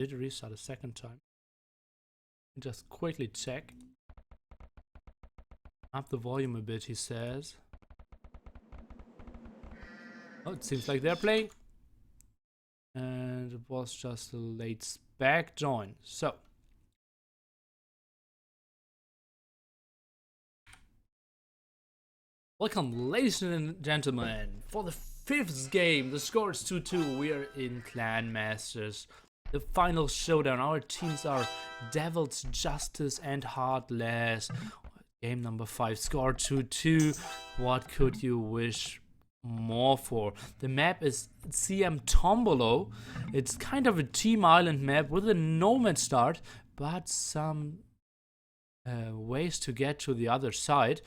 Did it restart a second time? Just quickly check. Up the volume a bit, he says. Oh, it seems like they're playing. And it was just a late spec join. So. Welcome, ladies and gentlemen, for the 5th game. The score is 2-2. We are in Clan Masters. The final showdown. Our teams are Devil's Justice and Heartless. Game number 5. Score 2-2. What could you wish more for? The map is CM Tombolo. It's kind of a team island map with a nomad start, but some ways to get to the other side.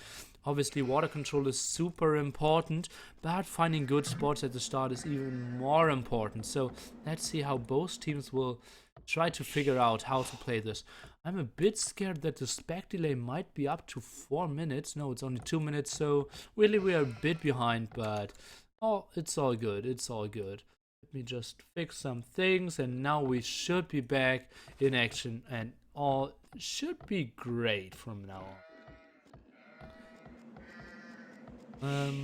Obviously, water control is super important, but finding good spots at the start is even more important. So let's see how both teams will try to figure out how to play this. I'm a bit scared that the spec delay might be up to 4 minutes. No, it's only 2 minutes, so really we are a bit behind, but oh, it's all good. It's all good. Let me just fix some things, and now we should be back in action, and all should be great from now on.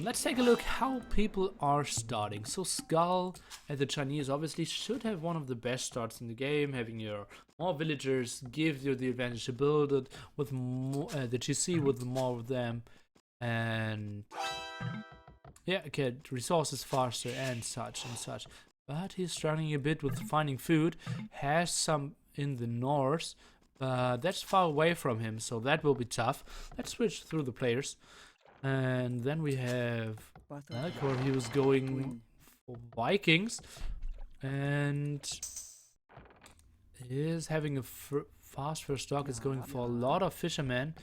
Let's take a look how people are starting. So Skull and the Chinese obviously should have one of the best starts in the game. Having your more villagers gives you the advantage to build it with more, the GC with more of them, and yeah, get resources faster and such and such. But he's struggling a bit with finding food. Has some in the north, but that's far away from him, so that will be tough. Let's switch through the players. And then we have Conquerors. He was going for Vikings and is having a fast first stock. Is going for a lot of fishermen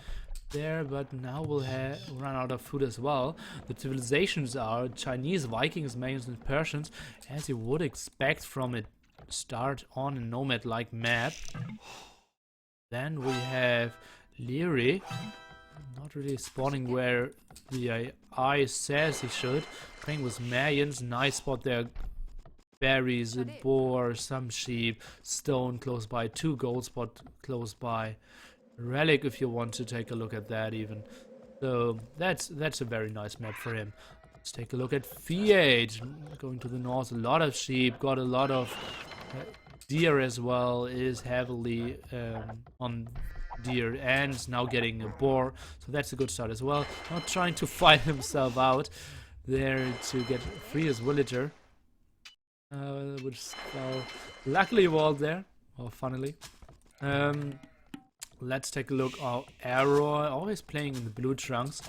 there, but now we'll run out of food as well. The civilizations are Chinese, Vikings, Mayans, and Persians, as you would expect from a start on a nomad-like map. Then we have Leary. Not really spawning where the AI says he should. Playing with Mayans, nice spot there. Berries, a boar, some sheep, stone close by, 2 gold spot close by. Relic if you want to take a look at that even. So that's a very nice map for him. Let's take a look at V8. Going to the north, a lot of sheep, got a lot of deer as well, is heavily on deer and now getting a boar, so that's a good start as well. Not trying to fight himself out there to get free his villager, which luckily walled there, or funnily. Let's take a look. Arrow always playing in the blue trunks.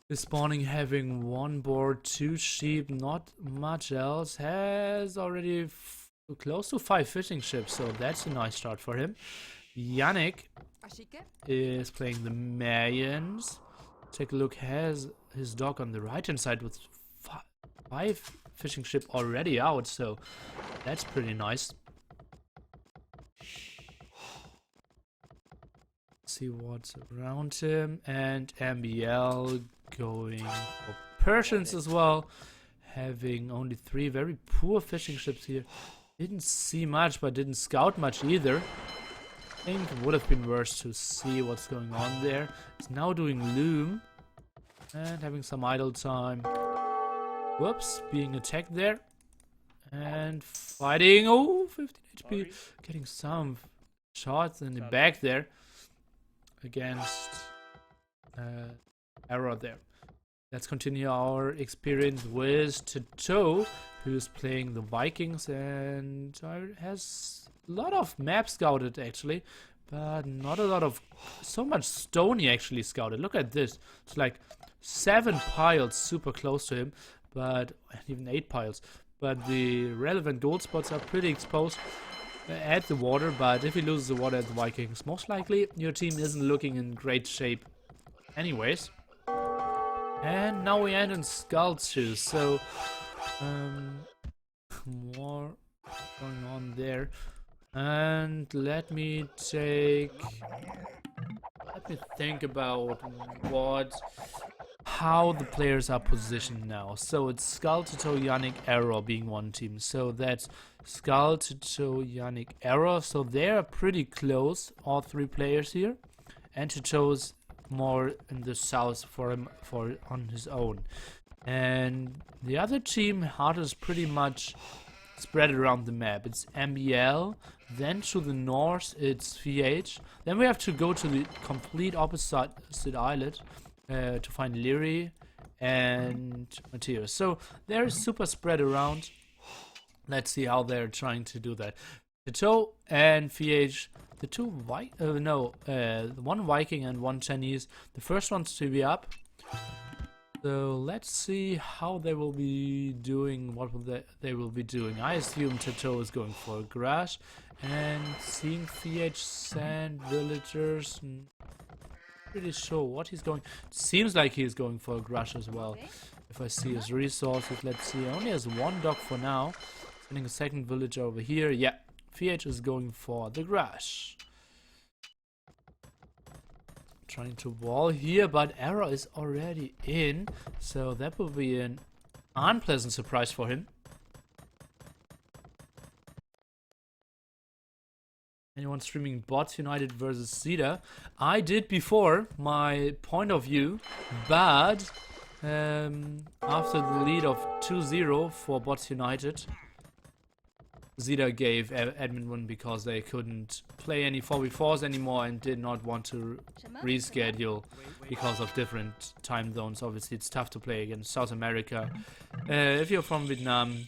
The spawning, having 1 boar, 2 sheep, not much else. Has already close to 5 fishing ships, so that's a nice start for him. Yannick is playing the Mayans. Take a look, has his dock on the right hand side with 5 fishing ship already out, so that's pretty nice. See what's around him, and MBL going for Persians as well, having only 3 very poor fishing ships here. Didn't see much, but didn't scout much either. I think it would have been worse to see what's going on there. It's now doing loom and having some idle time. Whoops, being attacked there and fighting. Oh, 15 HP. Getting some shots in the back there against Arrow there. Let's continue our experience with Tato, who's playing the Vikings and has a lot of maps scouted actually, but not a lot of, so much stone he actually scouted. Look at this, it's like 7 piles super close to him, but even 8 piles, but the relevant gold spots are pretty exposed at the water. But if he loses the water at the Vikings, most likely your team isn't looking in great shape anyways. And now we end in Skull's shoes, so more going on there. And let me think about what how the players are positioned now. So it's Skull, Toto, Yannick, Arrow being one team. So that's Skull, Toto, Yannick, Arrow. So they're pretty close, all three players here. And Toto's more in the south for him on his own. And the other team, Heartless, is pretty much spread around the map. It's MBL, then to the north it's VH. Then we have to go to the complete opposite islet to find Leary and Matthias. So they're super spread around. Let's see how they're trying to do that. Toto and VH, the two one Viking and one Chinese. The first one's to be up. So let's see how they will be doing, what will they will be doing. I assume Toto is going for a garage, and seeing VH sand villagers, pretty sure what he's going. Seems like he's going for a garage as well. If I see his resources, let's see. Only has one dog for now. Sending a second villager over here. Yeah, VH is going for the garage. Trying to wall here, but Arrow is already in, so that will be an unpleasant surprise for him. Anyone streaming Bots United versus Zeta? I did before, my point of view, but after the lead of 2-0 for Bots United, Zeta gave admin win because they couldn't play any 4v4s anymore and did not want to reschedule because of different time zones. Obviously, it's tough to play against South America if you're from Vietnam,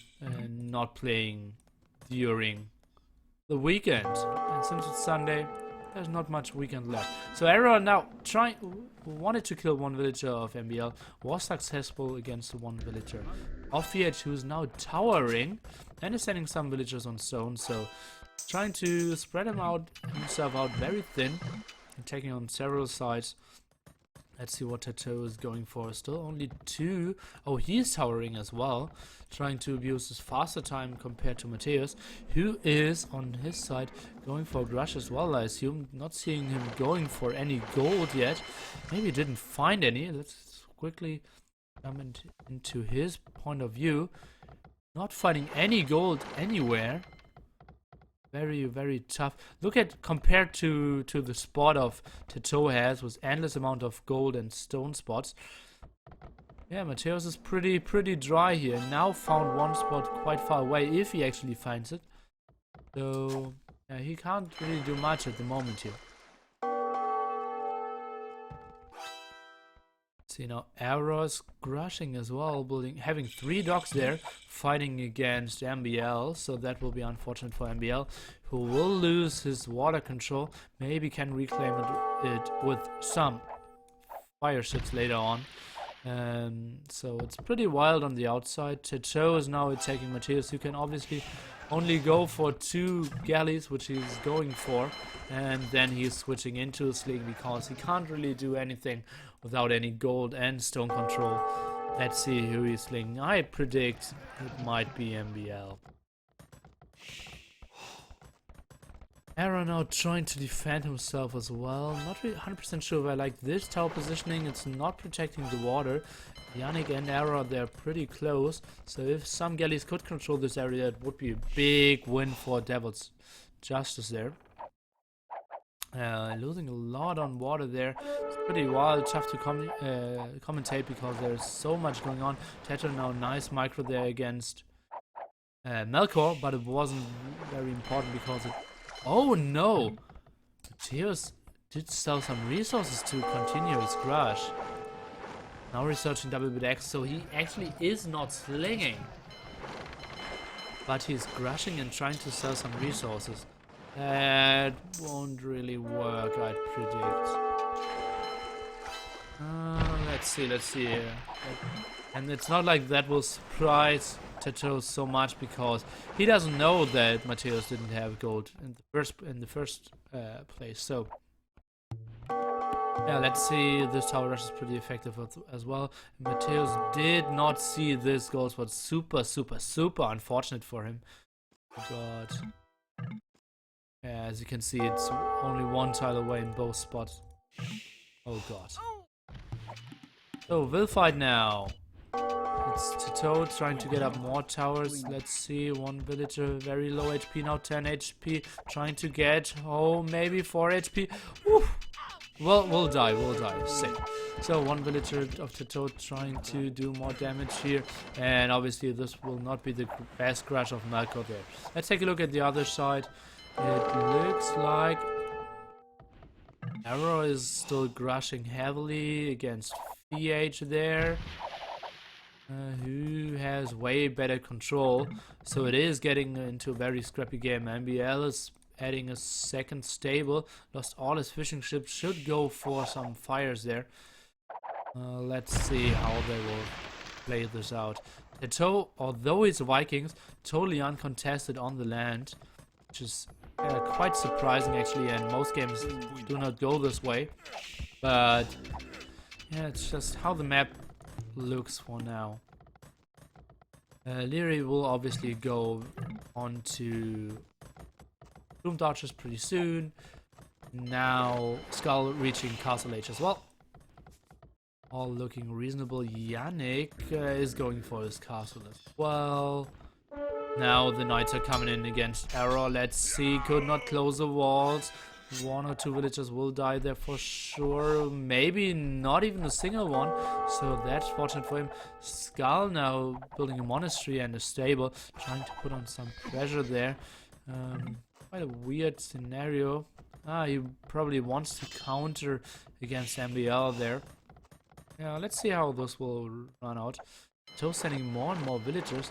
not playing during the weekend. And since it's Sunday, there's not much weekend left. So Arrow now wanted to kill one villager of MBL, was successful against the one villager of VH, who's now towering and is sending some villagers on stone. So trying to spread himself out very thin and taking on several sides. Let's see what Tato is going for. Still only 2. Oh, he's towering as well. Trying to abuse his faster time compared to Mateus, who is on his side going for a rush as well, I assume. Not seeing him going for any gold yet. Maybe he didn't find any. Let's quickly come into his point of view. Not finding any gold anywhere. Very, very tough. Look at, compared to the spot of Tato has, with endless amount of gold and stone spots. Yeah, Mateus is pretty dry here. Now found one spot quite far away, if he actually finds it. So, yeah, he can't really do much at the moment here. See now, Arrows crushing as well, having 3 dogs there, fighting against MBL, so that will be unfortunate for MBL, who will lose his water control. Maybe can reclaim it with some fire shits later on. So it's pretty wild on the outside. Tato is now attacking Mateus, who can obviously only go for 2 galleys, which he's going for, and then he's switching into a sling because he can't really do anything without any gold and stone control. Let's see who he's slinging. I predict it might be MBL. Arrow now trying to defend himself as well. Not really 100% sure if I like this tower positioning. It's not protecting the water. Yannick and Arrow, they're pretty close. So if some galleys could control this area, it would be a big win for Devil's Justice there. Losing a lot on water there. It's pretty wild, tough to commentate because there's so much going on. Tato now nice micro there against Melkor, but it wasn't very important because it... Oh no! Mateus did sell some resources to continue his crush. Now researching WBR1, so he actually is not slinging. But he's crushing and trying to sell some resources. That won't really work, I'd predict. Let's see. And it's not like that will surprise Tato so much because he doesn't know that Mateus didn't have gold in the first place. So yeah, let's see. This tower rush is pretty effective as well. Mateus did not see this gold spot. Super unfortunate for him. Oh god. Yeah, as you can see, it's only 1 tile away in both spots. Oh god. So we'll fight now. It's Tito trying to get up more towers. Let's see, one villager, very low HP now, 10 HP, trying to get, oh, maybe 4 HP. Woo. Well, we'll die, sick. So one villager of Tito trying to do more damage here, and obviously this will not be the best crush of Malco there. Let's take a look at the other side. It looks like Arrow is still crushing heavily against VH there. Who has way better control, so it is getting into a very scrappy game. MBL is adding a second stable, lost all his fishing ships, should go for some fires there. Let's see how they will play this out. Teto, although it's Vikings, totally uncontested on the land, which is quite surprising actually, and most games do not go this way. But yeah, it's just how the map looks for now. Leary will obviously go on to Doom Dodgers pretty soon. Now Skull reaching Castle Age as well. All looking reasonable. Yannick is going for his castle as well. Now the knights are coming in against Arrow. Let's see, could not close the walls. One or two villagers will die there for sure. Maybe not even a single one. So that's fortunate for him. Skull now building a monastery and a stable. Trying to put on some pressure there. Quite a weird scenario. He probably wants to counter against MBL there. Yeah, let's see how this will run out. So sending more and more villagers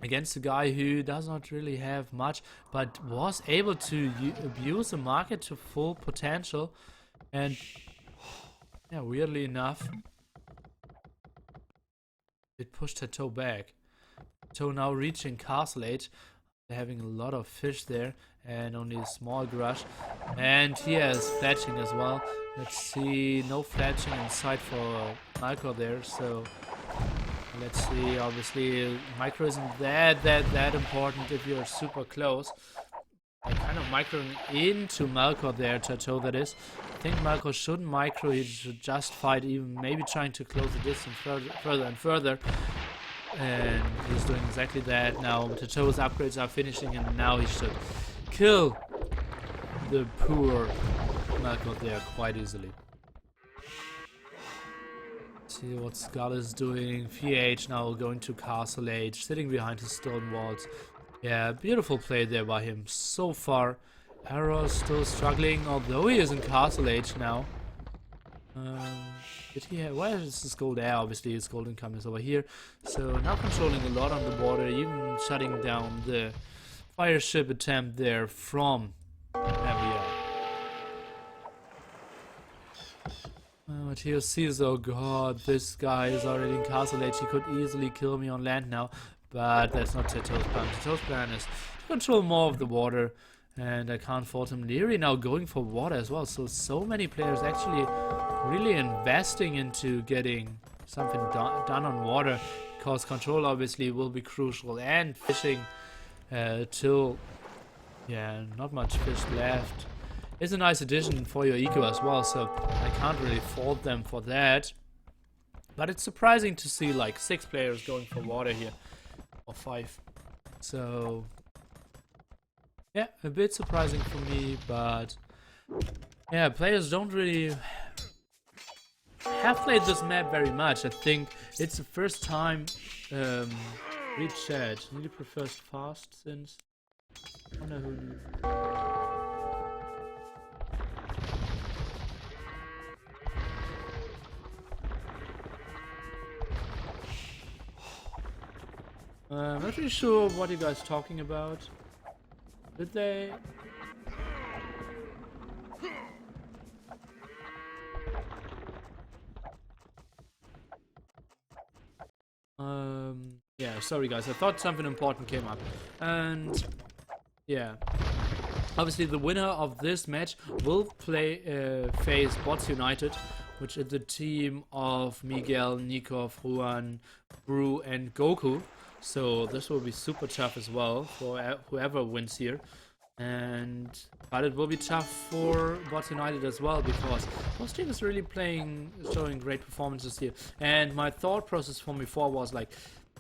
against a guy who does not really have much, but was able to abuse the market to full potential. And yeah, weirdly enough, it pushed Teto back. Teto now reaching Castle Age. They're having a lot of fish there and only a small grush. And he has fletching as well. Let's see, no fletching in sight for Malco there, so let's see. Obviously micro isn't that important if you're super close. Kind of microing into Malco there, Teto that is. I think Malco shouldn't micro, he should just fight, even maybe trying to close the distance further and further. And he's doing exactly that. Now Teto's upgrades are finishing, and now he should kill the poor Malco there quite easily. See what Skull is doing. VH now going to Castle Age, sitting behind his stone walls. Yeah, beautiful play there by him so far. Arrow still struggling, although he is in Castle Age now. Did he have, where is his gold? There, obviously his gold income is over here. So now controlling a lot on the border, even shutting down the fire ship attempt there from MBL. Matteo sees, oh god, this guy is already in Castle Age, he could easily kill me on land now. But that's not Teto's plan. Teto's plan is to control more of the water, and I can't fault him. Leary now going for water as well. So many players actually really investing into getting something done on water, because control obviously will be crucial, and fishing till, yeah, not much fish left. It's a nice addition for your eco as well, so I can't really fault them for that. But it's surprising to see like 6 players going for water here, or 5. So yeah, a bit surprising for me, but yeah, players don't really have played this map very much. I think it's the first time. Read chat. Really prefers fast since. I wonder who. I'm not really sure what you guys talking about. Did they? Yeah, sorry guys, I thought something important came up. And yeah, obviously the winner of this match will face Bots United, which is the team of Miguel, Nikov, Ruan, Brew and Goku. So this will be super tough as well for whoever wins here. And but it will be tough for Bot United as well, because both team is really showing great performances here. And my thought process from before was like,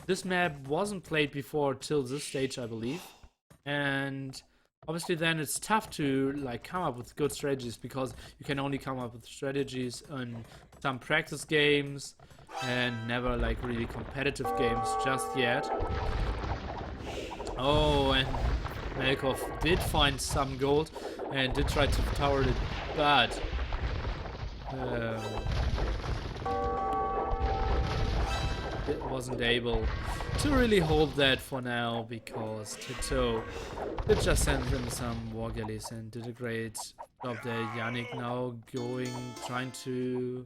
this map wasn't played before till this stage, I believe. And obviously then it's tough to like come up with good strategies, because you can only come up with strategies on some practice games and never like really competitive games just yet. Oh, and Melkov did find some gold and did try to tower it, but it wasn't able to really hold that for now, because Tito did just send him some war galleys and did a great job there. Yannick now trying to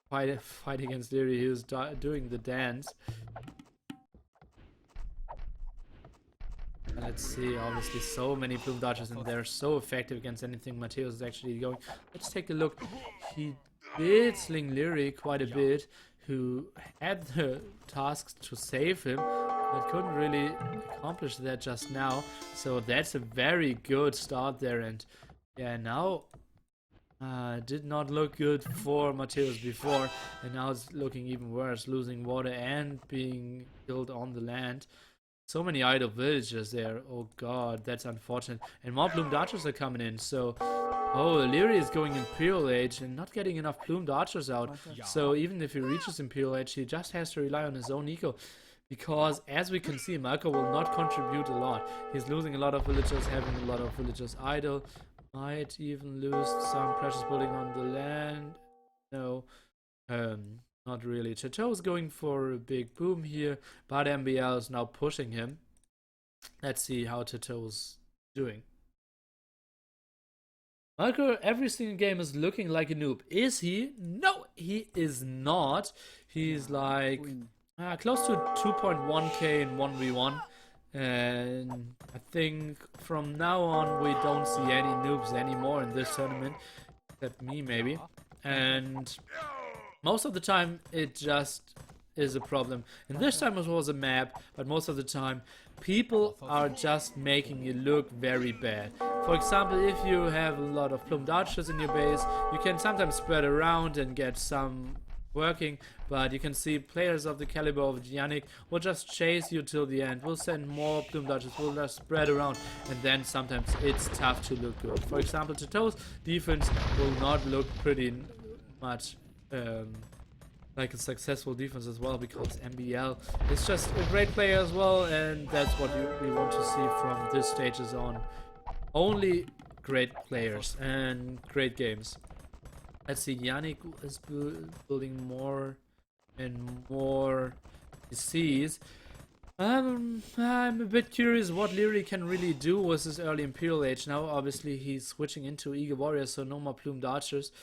fight against Leary. He was doing the dance. Let's see, obviously so many plume dodgers, and they're so effective against anything Mateos is actually going. Let's take a look. He did sling Leary quite a bit, who had the tasks to save him, but couldn't really accomplish that just now. So that's a very good start there, and yeah, now did not look good for Mateos before, and now it's looking even worse, losing water and being killed on the land. So many idle villagers there. Oh god, that's unfortunate. And more plumed archers are coming in. So, oh, Leary is going Imperial Age and not getting enough plumed archers out. So even if he reaches Imperial Age, he just has to rely on his own eco. Because as we can see, Marco will not contribute a lot. He's losing a lot of villagers, having a lot of villagers idle. Might even lose some precious building on the land. No. Not really. Chateau is going for a big boom here, but MBL is now pushing him. Let's see how Chateau's doing. Marco, every single game is looking like a noob. Is he? No, he is not. He's like close to 2.1k in 1v1. And I think from now on we don't see any noobs anymore in this tournament. Except me, maybe. And most of the time it just is a problem. And this time it was a map, but most of the time people are just making you look very bad. For example, if you have a lot of plumed archers in your base, you can sometimes spread around and get some working, but you can see players of the caliber of Yannick will just chase you till the end, will send more plumed archers, will just spread around, and then sometimes it's tough to look good. For example, Tito's defense will not look pretty much like a successful defense as well, because MBL is just a great player as well, and that's what we want to see from this stages on. Only great players and great games. Let's see, Yannick is building more and more disease. I'm a bit curious what Leary can really do with his early Imperial Age. Now obviously he's switching into Eager Warrior, so no more plumed archers.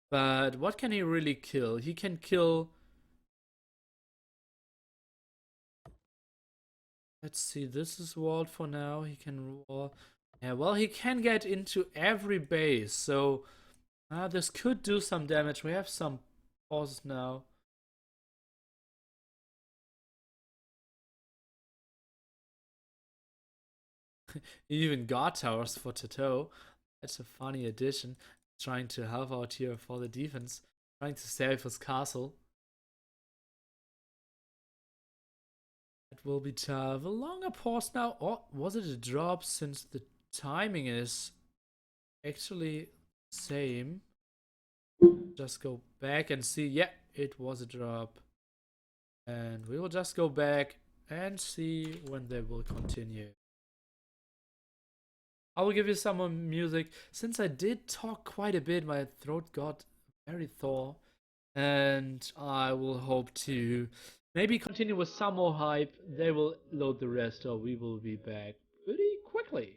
But what can he really kill? He can kill... Let's see, this is walled for now. He can wall... Yeah, well, he can get into every base, so... this could do some damage. We have some pauses now. Even guard towers for Tato. That's a funny addition. Trying to help out here for the defense. Trying to save his castle. It will be tough. A longer pause now. Or was it a drop, since the timing is actually same? Just go back and see. Yeah, it was a drop. And we will just go back and see when they will continue. I will give you some more music. Since I did talk quite a bit, my throat got very sore. And I will hope to maybe continue with some more hype. They will load the rest, or we will be back pretty quickly.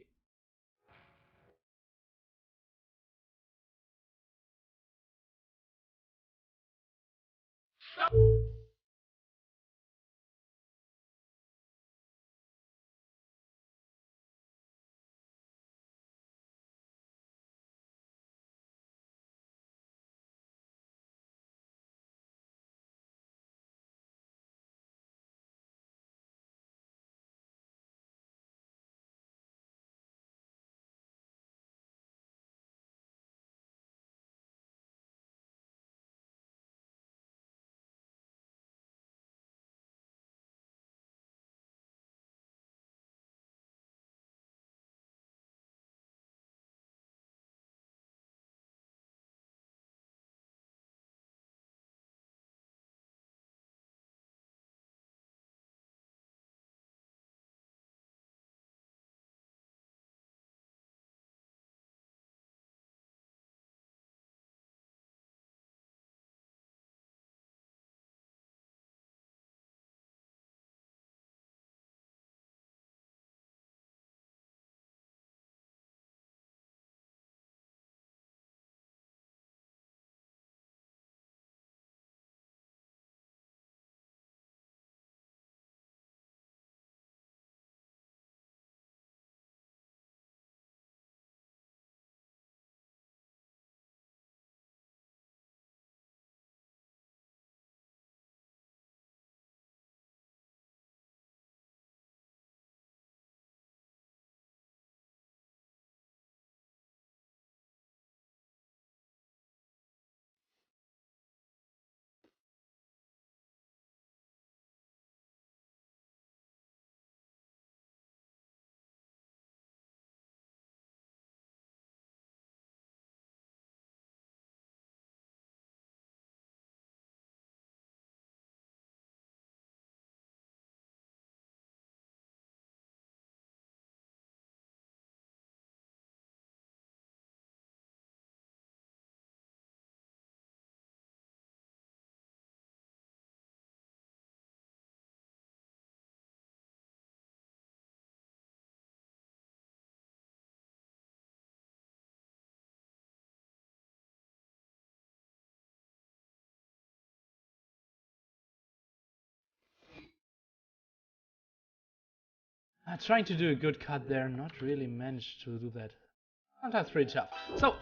Trying to do a good cut there, not really managed to do that. Sometimes pretty tough. So,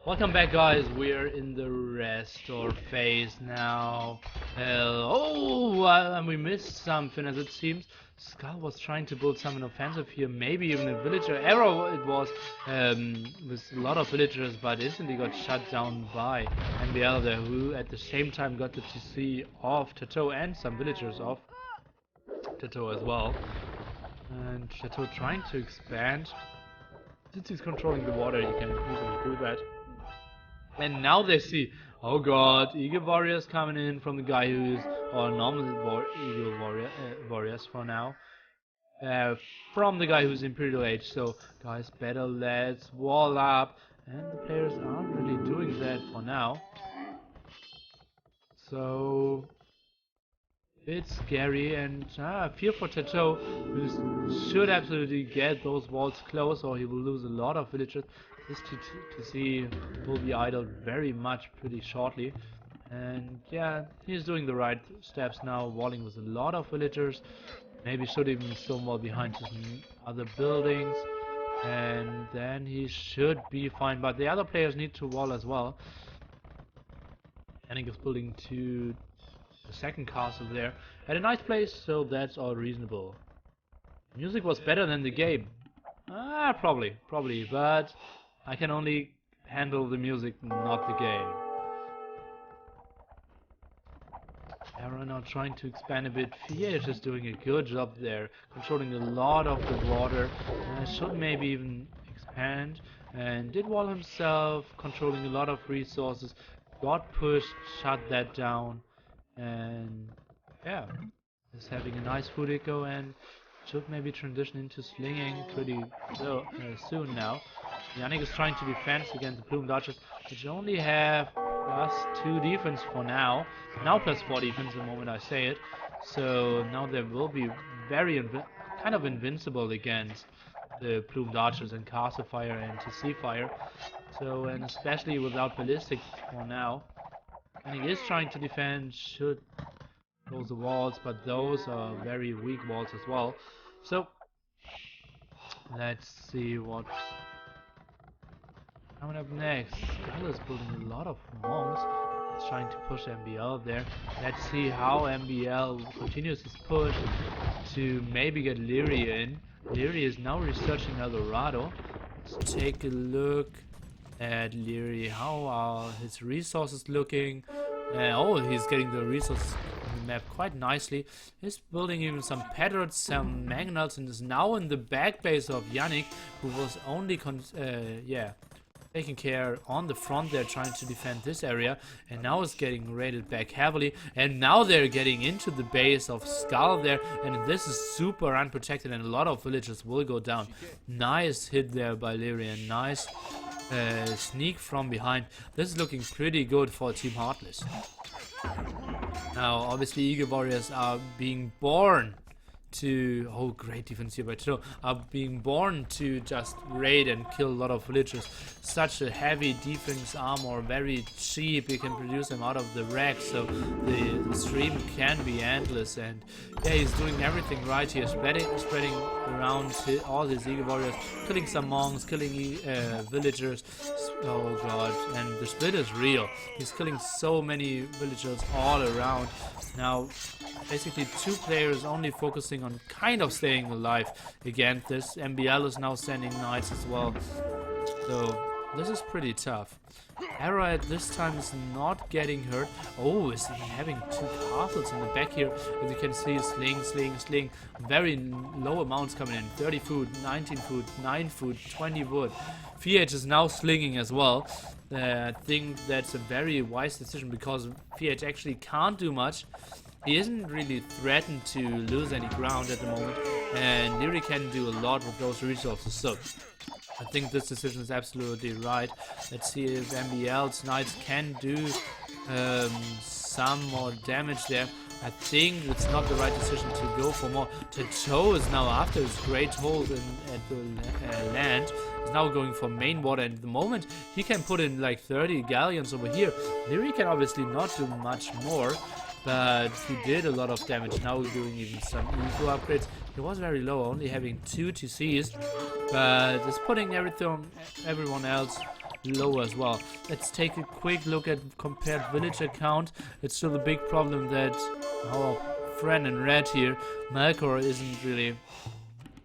welcome back, guys. We're in the restore phase now. And we missed something, as it seems. Skull was trying to build something offensive here, maybe even a villager error it was, with a lot of villagers, but instantly got shut down by MBL there, who at the same time got the TC off Tato and some villagers off Tato as well. And Tato trying to expand. Since he's controlling the water, he can easily do that. And now they see, oh god, Eagle Warriors coming in from the guy who is, or normal Eagle Warriors for now. From the guy who's Imperial Age. So, guys, better let's wall up. And the players aren't really doing that for now. So, it's scary, and fear for Tato, who should absolutely get those walls close, or he will lose a lot of villagers. This to see will be idled very much pretty shortly. And yeah, he's doing the right steps now, walling with a lot of villagers. Maybe should even stonewall behind his other buildings, and then he should be fine. But the other players need to wall as well. Yannick is building to the second castle there at a nice place, so that's all reasonable. Music was better than the game. Probably, but I can only handle the music, not the game. Arrow now trying to expand a bit. Fiat is doing a good job there, controlling a lot of the water. Should maybe even expand, and did wall himself, controlling a lot of resources. Got pushed, shut that down. And yeah, is having a nice food echo and should maybe transition into slinging pretty soon now. Yannick is trying to defend against the Plume Dodgers, which only have +2 defense for now. Now +4 defense the moment I say it. So now they will be very kind of invincible against the Plume Dodgers and Castle Fire and TC Fire. So, and especially without ballistics for now. And he is trying to defend, should close the walls, but those are very weak walls as well. So, let's see what's coming up next. Skull is building a lot of monks. He's trying to push MBL there. Let's see how MBL continues his push to maybe get Leary in. Leary is now researching Eldorado. Let's take a look at Leary. How are his resources looking? Oh, he's getting the resources on the map quite nicely. He's building even some Patriots, some Magnals, and is now in the back base of Yannick, who was only taking care on the front there, trying to defend this area, and now is getting raided back heavily. And now they're getting into the base of Skull there, and this is super unprotected, and a lot of villagers will go down. Nice hit there by Lyrian, nice sneak from behind. This is looking pretty good for Team Heartless. Now, obviously, Eagle Warriors are being born to... Oh, great defense here by Tato. Are being born to just raid and kill a lot of villagers. Such a heavy defense armor, very cheap. You can produce them out of the rack, so the stream can be endless. And yeah, he's doing everything right here, spreading around all his Eagle Warriors, killing some monks, killing villagers. Oh god, and the split is real. He's killing so many villagers all around. Now, basically 2 players only focusing on kind of staying alive against this. MBL is now sending knights as well. So, this is pretty tough. Arrow at this time is not getting hurt. Oh, is he having 2 castles in the back here? As you can see, sling. Very low amounts coming in. 30 food, 19 food, 9 food, 20 wood. Fiat is now slinging as well. I think that's a very wise decision because Fiat actually can't do much. He isn't really threatened to lose any ground at the moment, and Neri can do a lot with those resources. So I think this decision is absolutely right. Let's see if MBL's knights can do some more damage there. I think it's not the right decision to go for more. Tato is now, after his great hold at the land, is now going for main water, and at the moment he can put in like 30 galleons over here. Neri can obviously not do much more, but he did a lot of damage. Now we're doing even some ego upgrades. He was very low, only having 2 TCs, but it's putting everyone else low as well. Let's take a quick look at compared villager count. It's still a big problem that our friend in red here, Melkor, isn't really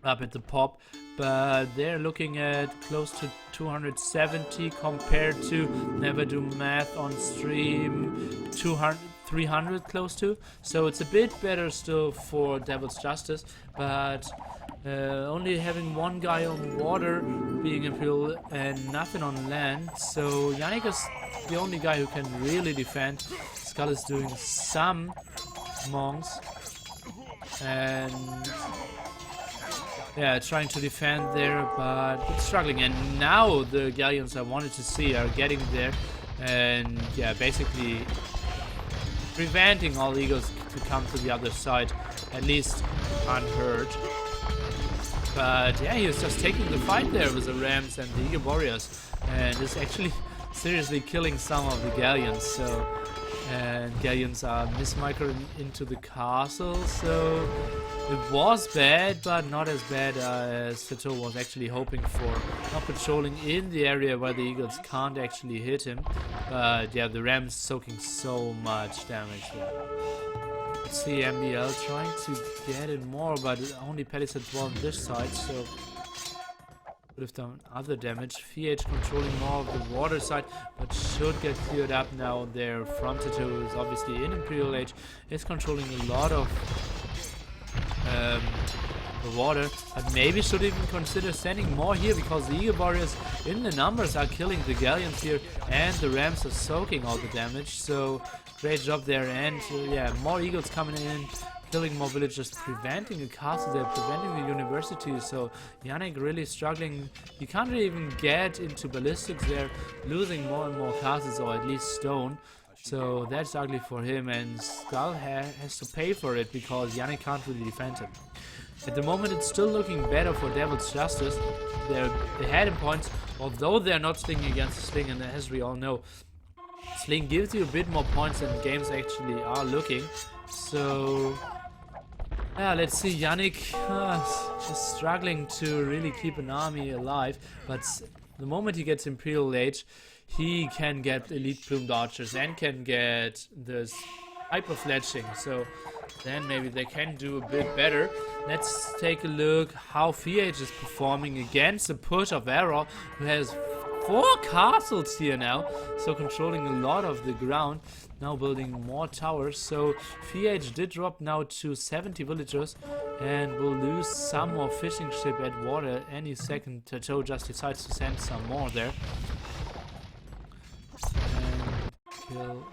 up at the top, but they're looking at close to 270 compared to, never do math on stream, 300 close to. So it's a bit better still for Devil's Justice, but only having one guy on water being Imperial and nothing on land. So Yannick is the only guy who can really defend. Skull is doing some monks and yeah, trying to defend there, but it's struggling. And now the galleons I wanted to see are getting there, and yeah, basically preventing all eagles to come to the other side, at least unhurt. But yeah, he was just taking the fight there with the rams and the eagle warriors, and is actually seriously killing some of the galleons. So, and galleons are mismicroing into the castle, so it was bad, but not as bad as Sato was actually hoping for. Not patrolling in the area where the eagles can't actually hit him, but yeah, the rams soaking so much damage there. Let's see, MBL trying to get in more, but only Palisades were on this side, so would have done other damage. VH controlling more of the water side, but should get cleared up now. Their fronted who is obviously in Imperial Age, is controlling a lot of the water, but maybe should even consider sending more here, because the eagle warriors in the numbers are killing the galleons here, and the rams are soaking all the damage. So great job there, and yeah, more eagles coming in, killing more villagers, preventing a castle there, preventing the university. So Yannick really struggling. He can't really even get into ballistics there, losing more and more castles, or at least stone. So that's ugly for him, and Skull has to pay for it because Yannick can't really defend him. At the moment it's still looking better for Devil's Justice. They're ahead in points, although they're not slinging against the sling, and as we all know, sling gives you a bit more points than games actually are looking. So yeah, let's see. Yannick is struggling to really keep an army alive, but the moment he gets Imperial Age, he can get elite plumed archers and can get this hyper fletching. So then maybe they can do a bit better. Let's take a look how VH is performing against the push of Arrow, who has 4 castles here now, so controlling a lot of the ground, now building more towers. So VH did drop now to 70 villagers, and will lose some more fishing ship at water any second. Tato just decides to send some more there.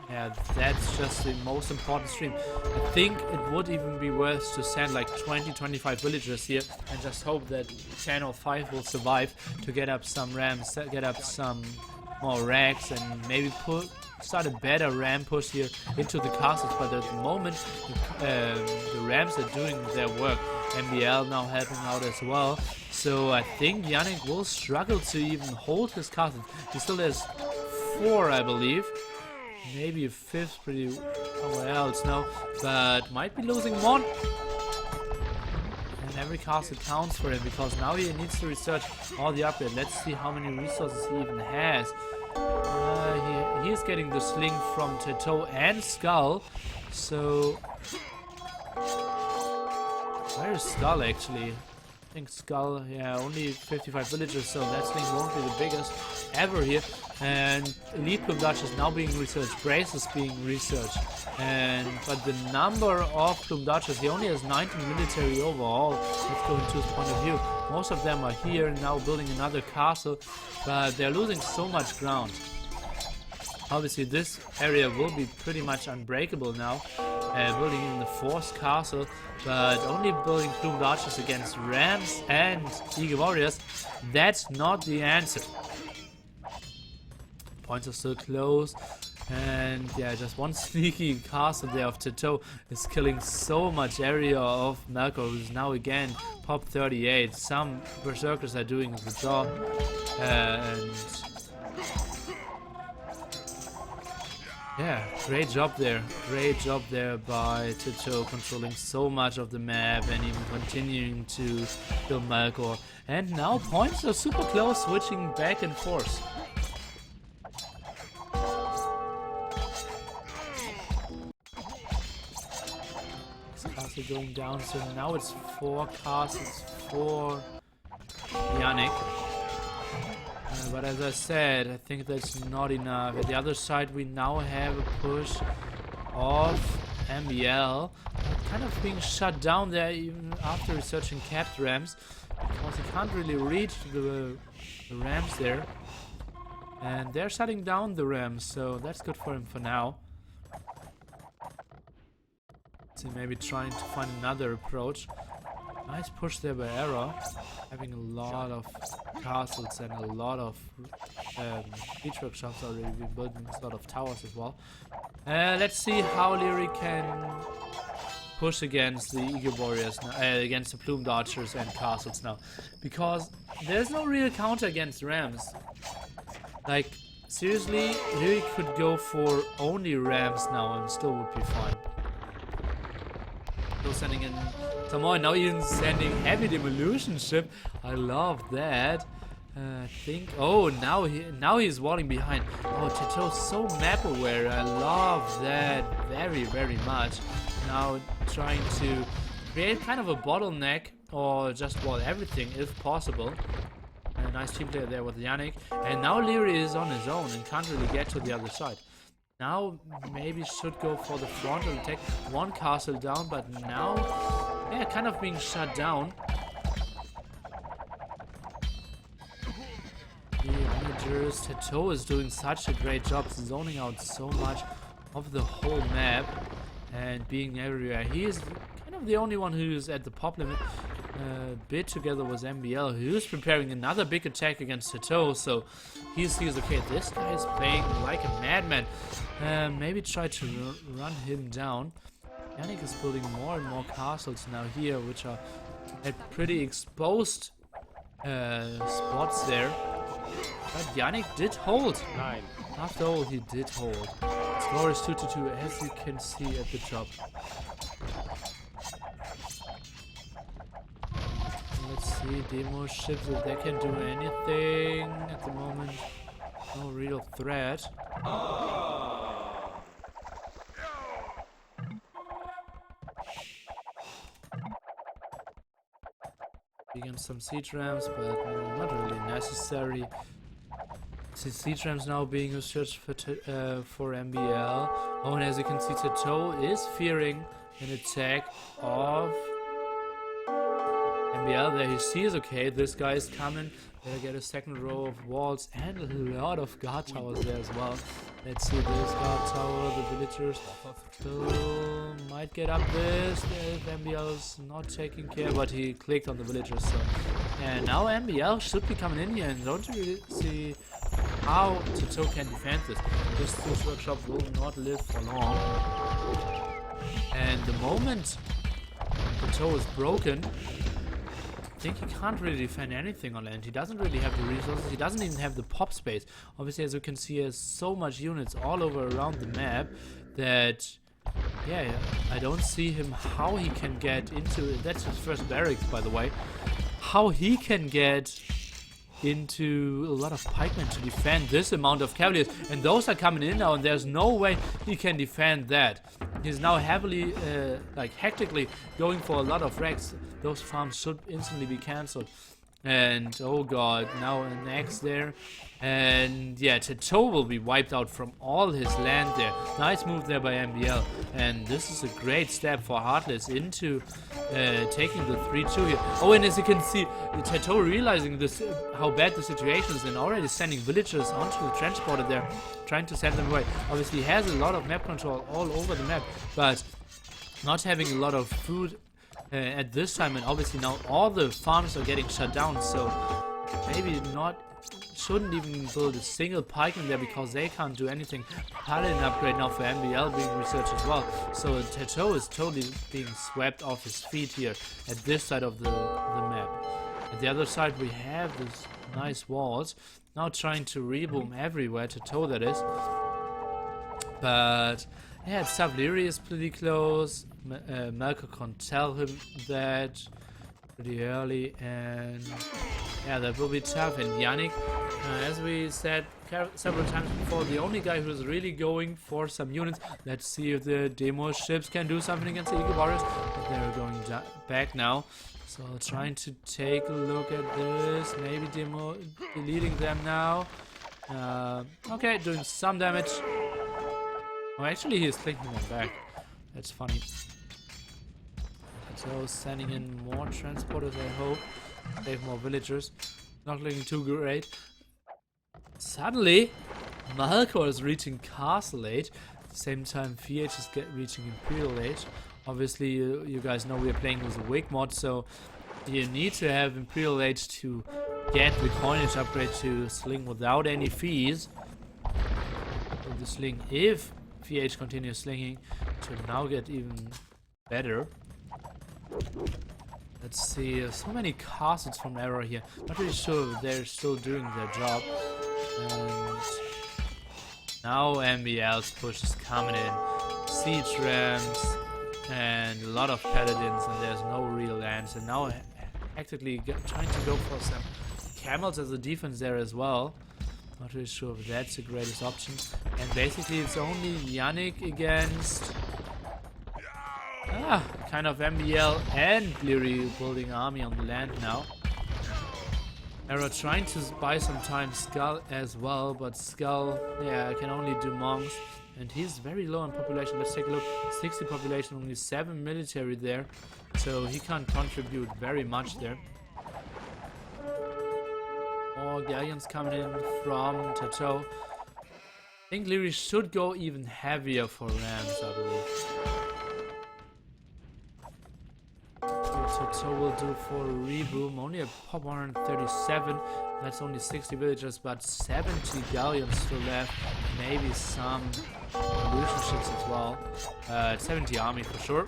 Yeah, that's just the most important stream. I think it would even be worth to send like 20-25 villagers here and just hope that 10 or 5 will survive to get up some rams, get up some more rags, and maybe start a better ram push here into the castles. But at the moment the rams are doing their work. MBL now helping out as well. So I think Yannick will struggle to even hold his castle. He still has 4, I believe. Maybe a 5th pretty somewhere else now, but might be losing 1. And every castle counts for him, because now he needs to research all the upgrades. Let's see how many resources he even has. He is getting the sling from Tato and Skull. So where is Skull actually? I think Skull, yeah, only 55 villagers, so that sling won't be the biggest ever here. And elite plume dodge is now being researched, brace is being researched, but the number of plume dodgers, he only has 19 military overall. Let's go into his point of view. Most of them are here now building another castle, but they're losing so much ground. Obviously this area will be pretty much unbreakable now, building in the 4th castle, but only building plumed archers against rams and eagle warriors, that's not the answer. Points are still close, and yeah, just one sneaky castle there of Tato is killing so much area of Melkor, who's now again pop 38. Some berserkers are doing the job, and Yeah, great job there. Great job there by Tito, controlling so much of the map and even continuing to kill Malkor. And now points are super close, switching back and forth. This castle going down, so now it's 4 castles for Yannick. But as I said, I think that's not enough. At the other side, we now have a push of MBL, kind of being shut down there even after researching capped ramps, because he can't really reach the ramps there. And they're shutting down the ramps, so that's good for him for now. So maybe trying to find another approach. Nice push there by Era, having a lot of castles and a lot of beach workshops already been built, and a lot of towers as well. Let's see how Leary can push against the Eagle Warriors, against the Plumed Archers and castles now. Because there's no real counter against Rams. Like, seriously, Leary could go for only Rams now and still would be fine. Still sending in some more, now even sending heavy demolition ship. I love that. I think. Oh, now he's walling behind. Oh, Tito's so map aware. I love that very, very much. Now trying to create kind of a bottleneck or just wall everything if possible. A nice team player there with Yannick. And now Leary is on his own and can't really get to the other side. Now maybe should go for the frontal attack. One castle down, but now, yeah, kind of being shut down. The managers, Tato is doing such a great job zoning out so much of the whole map and being everywhere. He is kind of the only one who's at the pop limit. Bit together with MBL, who's preparing another big attack against Tato, so he sees, okay, this guy is playing like a madman. Maybe try to run him down. Yannick is building more and more castles now here, which are at pretty exposed spots there. But Yannick did hold. 9. After all, he did hold. Score is 2-2, as you can see at the top. Let's see, demo ships, if they can do anything at the moment. No real threat. Against some siege rams, but not really necessary. See, siege rams now being researched for MBL. Oh, and as you can see, Tato is fearing an attack of MBL. There he sees, okay, this guy is coming. Better get a second row of walls and a lot of guard towers there as well. Let's see this guard tower, the villagers still might get up this if MBL is not taking care, but he clicked on the villagers. So. And now MBL should be coming in here, and don't you really see how Tato can defend this. This siege workshop will not live for long. And the moment Tato is broken, I think he can't really defend anything on land. He doesn't really have the resources. He doesn't even have the pop space. Obviously, as you can see, he has so much units all over around the map that, yeah, I don't see him how he can get into. That's his first barracks, by the way. How he can get into a lot of pikemen to defend this amount of cavaliers, and those are coming in now, and there's no way he can defend that. He's now heavily, like hectically going for a lot of wrecks. Those farms should instantly be cancelled. And oh god, now an axe there. And yeah, Tato will be wiped out from all his land there. Nice move there by MBL. And this is a great step for Heartless into taking the 3-2 here. Oh, and as you can see, Tato realizing this, how bad the situation is, and already sending villagers onto the transporter there, trying to send them away. Obviously, he has a lot of map control all over the map, but not having a lot of food at this time, and obviously now all the farms are getting shut down, so maybe shouldn't even build a single pike in there because they can't do anything. Paladin upgrade now for MBL being researched as well, so Tato is totally being swept off his feet here at this side of the map. At the other side we have these nice walls, now trying to reboom everywhere, Tato that is. But yeah, Savleri is pretty close. Melkor can't tell him that pretty early, and yeah, that will be tough. And Yannick, as we said several times before, the only guy who's really going for some units. Let's see if the demo ships can do something against the Eagle Warriors. But they're going back now. So trying to take a look at this. Maybe demo deleting them now. Okay, doing some damage. Oh, actually, he's clicking them back. That's funny. So sending in more transporters, I hope. Save more villagers. Not looking too great. Suddenly, Malkor is reaching Castle Age. At the same time, VH is reaching Imperial Age. Obviously, you guys know we are playing with a Wig mod, so you need to have Imperial Age to get the coinage upgrade to Sling without any fees. The Sling, if VH continues slinging, to now get even better. Let's see, so many castles from Error here. Not really sure if they're still doing their job. And now MBL's push is coming in. Siege Rams and a lot of Paladins, and there's no real answer. Now actively trying to go for some Camels as a defense there as well. Not really sure if that's the greatest option. And basically it's only Yannick against kind of MBL and Bleary building army on the land now. Arrow trying to buy some time Skull as well, but Skull, yeah, can only do monks. And he's very low in population. Let's take a look. 60 population, only 7 military there. So he can't contribute very much there. More galleons coming in from Tato. I think Leary should go even heavier for Rams, I believe. Tato will do for Reboom. Only a pop 137. That's only 60 villagers, but 70 galleons still left. Maybe some illusion ships as well. 70 army for sure.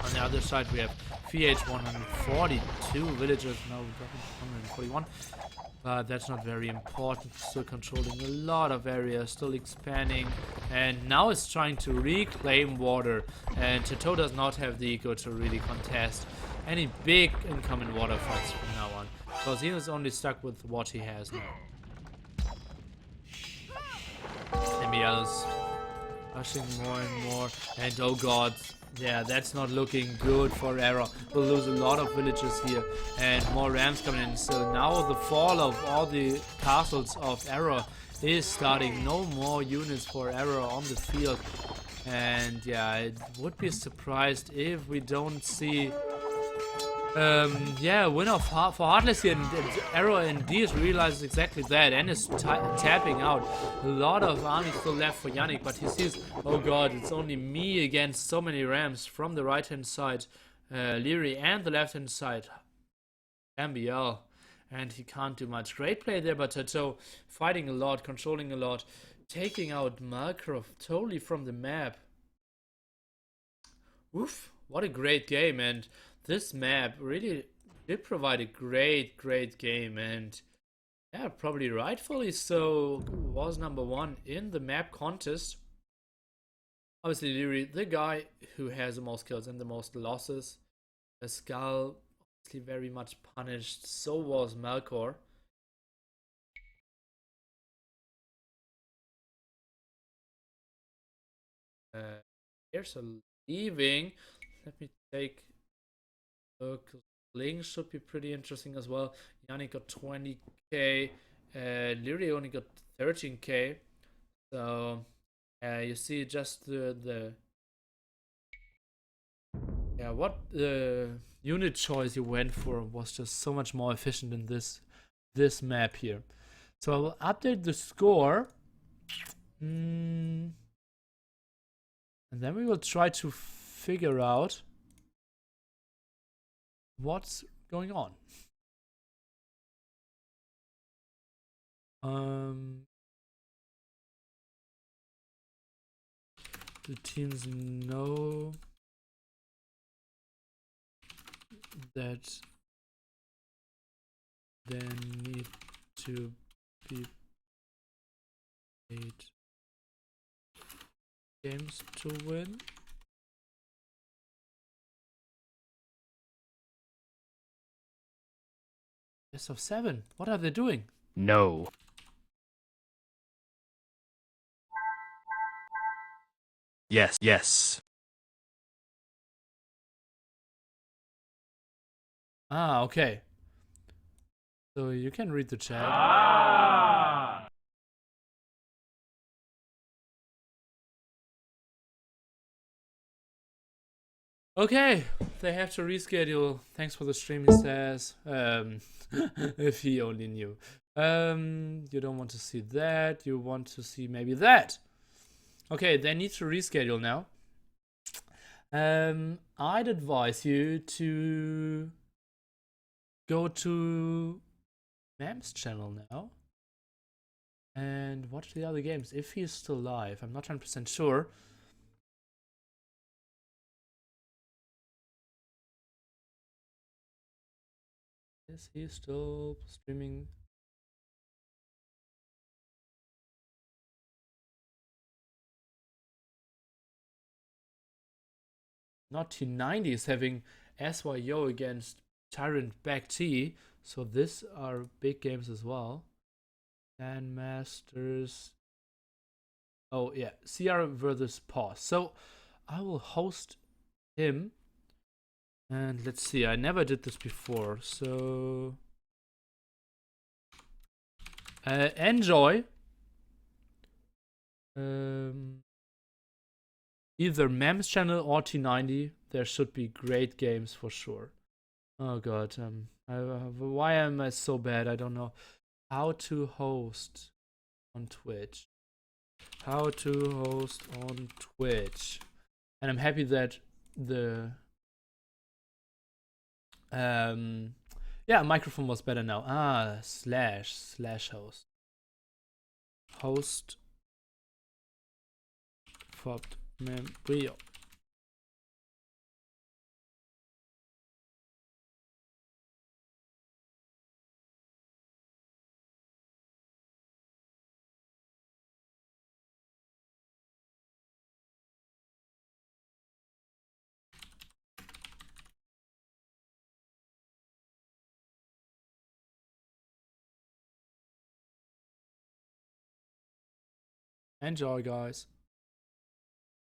On the other side, we have VH 142 villagers. Now we've got 141. But that's not very important. Still controlling a lot of areas, still expanding. And now it's trying to reclaim water. And Tato does not have the eco to really contest any big incoming water fights from now on. Because he is only stuck with what he has now. MBL's rushing more and more. And oh god, yeah, that's not looking good for Error. We'll lose a lot of villages here. And more Rams coming in. So now the fall of all the castles of Error is starting. No more units for Error on the field. And yeah, I would be surprised if we don't see winner for Heartless here, and Arrow indeed realizes exactly that and is tapping out. A lot of army still left for Yannick, but he sees, oh god, it's only me against so many Rams from the right hand side, Leary, and the left hand side, MBL, and he can't do much. Great play there by Tato, fighting a lot, controlling a lot, taking out Malkor totally from the map. Oof, what a great game, and this map really did provide a great game, and yeah, probably rightfully so, was number one in the map contest. Obviously, Leary, the guy who has the most kills and the most losses. The Skull, obviously very much punished, so was Malkor. Here's a leaving. Let me take look. Ling should be pretty interesting as well. Yannick got 20k. Leary only got 13k. So you see just the what the unit choice you went for was just so much more efficient in this map here. So I will update the score. And then we will try to figure out what's going on. The teams know that they need to be paid games to win. Best of 7. What are they doing? No. Yes, yes. Ah, okay. So you can read the chat. Okay, they have to reschedule. Thanks for the stream, he says. If he only knew. You don't want to see that. You want to see maybe that. Okay, they need to reschedule now. I'd advise you to go to Mam's channel now and watch the other games if he's still live. I'm not 100% sure. Is he still streaming? Not T90 is having SYO against Tyrant Back T, so these are big games as well. And Masters. Oh yeah, CR versus Pause. So I will host him. And let's see, I never did this before, so enjoy. Either Mem's channel or T90. There should be great games for sure. Oh god, why am I so bad? I don't know how to host on Twitch. How to host on Twitch. And I'm happy that the yeah, microphone was better now. Ah, slash host. Host fobbed membrio. Enjoy, guys.